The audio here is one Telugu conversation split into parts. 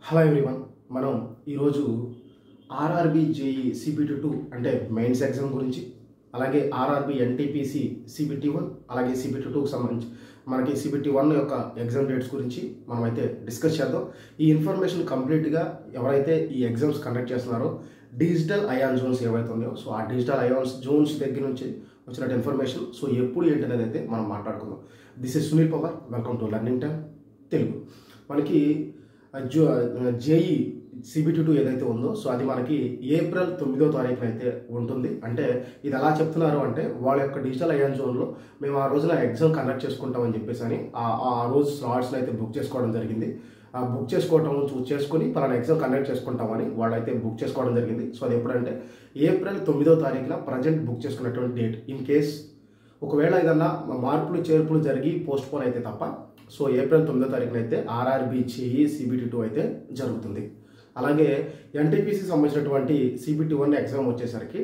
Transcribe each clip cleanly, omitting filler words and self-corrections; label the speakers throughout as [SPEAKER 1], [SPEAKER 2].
[SPEAKER 1] హలో ఎవ్రీవన్, మనం ఈరోజు ఆర్ఆర్బి జేఈ సిబిటి 2 అంటే మెయిన్స్ ఎగ్జామ్ గురించి, అలాగే ఆర్ఆర్బి ఎన్టీపీసీ సిబిటి 1 అలాగే సిబిటి 2కి సంబంధించి మనకి సిబిటి 1 యొక్క ఎగ్జామ్ డేట్స్ గురించి మనమైతే డిస్కస్ చేద్దాం. ఈ ఇన్ఫర్మేషన్ కంప్లీట్గా ఎవరైతే ఈ ఎగ్జామ్స్ కండక్ట్ చేస్తున్నారో డిజిటల్ అయాన్ జోన్స్ ఏవైతే ఉన్నాయో, సో ఆ డిజిటల్ అయాన్స్ జోన్స్ దగ్గర నుంచి వచ్చినట్టు ఇన్ఫర్మేషన్, సో ఎప్పుడు ఏంటనేది అయితే మనం మాట్లాడుకుందాం. This is Sunil Pawar, welcome to learning time Telugu. మనకి జేఈ సిబిటి 2 ఏదైతే ఉందో, సో అది మనకి ఏప్రిల్ 9వ తారీఖున అయితే ఉంటుంది. అంటే ఇది ఎలా చెప్తున్నారు అంటే, వాళ్ళ యొక్క డిజిటల్ అయాన్ జోన్లో మేము ఆ రోజున ఎగ్జామ్ కండక్ట్ చేసుకుంటామని చెప్పేసి అని ఆ రోజు స్లాట్స్ని అయితే బుక్ చేసుకోవడం జరిగింది. బుక్ చేసుకొని పలానా ఎగ్జామ్ కండక్ట్ చేసుకుంటామని వాళ్ళైతే బుక్ చేసుకోవడం జరిగింది. సో అది ఎప్పుడంటే ఏప్రిల్ 9వ తారీఖున ప్రజెంట్ బుక్ చేసుకున్నటువంటి డేట్. ఇన్ కేస్ ఒకవేళ ఏదన్నా మార్పులు చేర్పులు జరిగి పోస్ట్ పోన్ అయితే తప్ప, సో ఏప్రిల్ 9వ తారీఖున అయితే ఆర్ఆర్బి జేఈ సిబిటి 2 అయితే జరుగుతుంది. అలాగే ఎన్టీపీసీ సంబంధించినటువంటి సిబిటి 1 ఎగ్జామ్ వచ్చేసరికి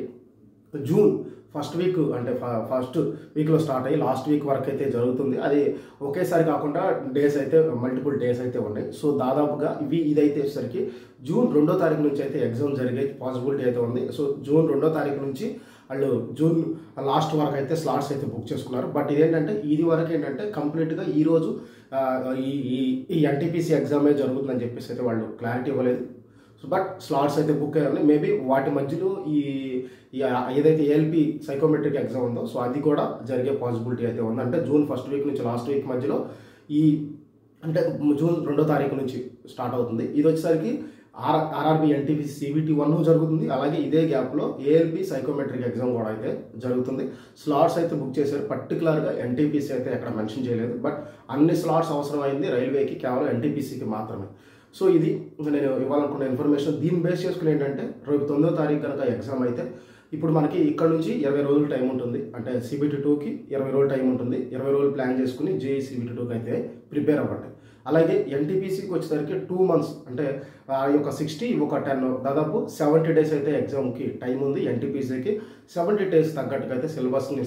[SPEAKER 1] జూన్ ఫస్ట్ వీక్ అంటే ఫస్ట్ వీక్లో స్టార్ట్ అయ్యి లాస్ట్ వీక్ వరకు అయితే జరుగుతుంది. అది ఒకేసారి కాకుండా డేస్ అయితే మల్టిపుల్ డేస్ అయితే ఉన్నాయి. సో దాదాపుగా ఇదైతే వచ్చేసరికి జూన్ 2వ తారీఖు నుంచి అయితే ఎగ్జామ్ జరిగే పాసిబిలిటీ అయితే ఉంది. సో జూన్ 2వ తారీఖు నుంచి వాళ్ళు జూన్ లాస్ట్ వరకు అయితే స్లాట్స్ అయితే బుక్ చేసుకున్నారు. బట్ ఇదేంటంటే ఇది వరకు ఏంటంటే కంప్లీట్గా ఈరోజు ఈ ఎన్టీపీసీ ఎగ్జామే జరుగుతుందని చెప్పేసి అయితే వాళ్ళు క్లారిటీ ఇవ్వలేదు. బట్ స్లాట్స్ అయితే బుక్ అయ్యారు. మేబీ వాటి మధ్యలో ఈ ఏదైతే ఏఎల్పి సైకోమెట్రిక్ ఎగ్జామ్ ఉందో, సో అది కూడా జరిగే పాసిబిలిటీ అయితే ఉంది. అంటే జూన్ ఫస్ట్ వీక్ నుంచి లాస్ట్ వీక్ మధ్యలో అంటే జూన్ 2వ తారీఖు నుంచి స్టార్ట్ అవుతుంది. ఇది వచ్చేసరికి ఆర్ఆర్బి ఎన్టీపీసీ సిబిటి 1 జరుగుతుంది. అలాగే ఇదే గ్యాప్లో ఏఎల్పి సైకోమెట్రిక్ ఎగ్జామ్ కూడా అయితే జరుగుతుంది. స్లాట్స్ అయితే బుక్ చేశారు. పర్టికులర్గా ఎన్టీపీసీ అయితే ఎక్కడ మెన్షన్ చేయలేదు. బట్ అన్ని స్లాట్స్ అవసరం అయింది రైల్వేకి, కేవలం ఎన్టీపీసీకి మాత్రమే. సో ఇది నేను ఇవ్వాలనుకున్న ఇన్ఫర్మేషన్. దీన్ని బేస్ చేసుకుని ఏంటంటే రేపు 9వ తారీఖు కనుక ఎగ్జామ్ అయితే ఇప్పుడు మనకి ఇక్కడ నుంచి 20 రోజులు టైం ఉంటుంది. అంటే సిబిటి 2కి 20 రోజులు టైం ఉంటుంది. 20 రోజులు ప్లాన్ చేసుకుని జేఈ సిబిటి 2కి అయితే ప్రిపేర్ అవ్వండి. అలాగే ఎన్టీపీసీకి వచ్చేసరికి 2 months అంటే ఈ యొక్క 60 ఒక 10 దాదాపు 70 డేస్ అయితే ఎగ్జామ్కి టైం ఉంది. ఎన్టీపీసీకి 70 డేస్ తగ్గట్టుగా అయితే సిలబస్ని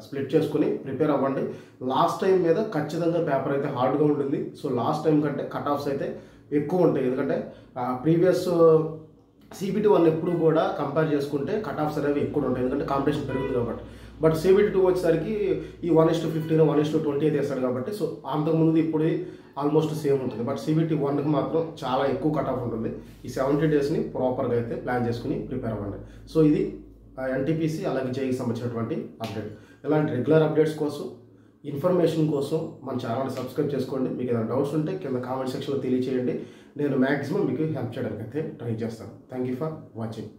[SPEAKER 1] స్ప్లిట్ చేసుకుని ప్రిపేర్ అవ్వండి. లాస్ట్ టైం మీద ఖచ్చితంగా పేపర్ అయితే హార్డ్గా ఉంటుంది. సో లాస్ట్ టైం కంటే కట్ ఆఫ్స్ అయితే ఎక్కువ ఉంటాయి. ఎందుకంటే ప్రీవియస్ సిబిటి 1 ఎప్పుడు కూడా కంపేర్ చేసుకుంటే కట్ ఆఫ్స్ అనేవి ఎక్కువ ఉంటాయి, ఎందుకంటే కాంపిటీషన్ పెరుగుతుంది కాబట్టి. బట్ సిబిటి 2 వచ్చేసరికి ఈ 1:15 1:20 అయితే వేస్తాడు కాబట్టి, సో అంతకుముందు ఇప్పుడు ఆల్మోస్ట్ సేమ్ ఉంటుంది. బట్ సిబిటి 1కి మాత్రం చాలా ఎక్కువ కట్ ఆఫ్ ఉంటుంది. ఈ 70 డేస్ని ప్రాపర్గా అయితే ప్లాన్ చేసుకుని ప్రిపేర్ అవ్వండి. సో ఇది ఎన్టీపీసీ అలాగే జేఈకి సంబంధించినటువంటి అప్డేట్. ఇలాంటి రెగ్యులర్ అప్డేట్స్ కోసం, ఇన్ఫర్మేషన్ కోసం మన ఛానల్ని సబ్స్క్రైబ్ చేసుకోండి. మీకు ఏదైనా డౌట్స్ ఉంటే కింద కామెంట్ సెక్షన్లో తెలియచేయండి. నేను మ్యాక్సిమం మీకు హెల్ప్ చేయడానికి అయితే ట్రై చేస్తాను. Thank you for watching.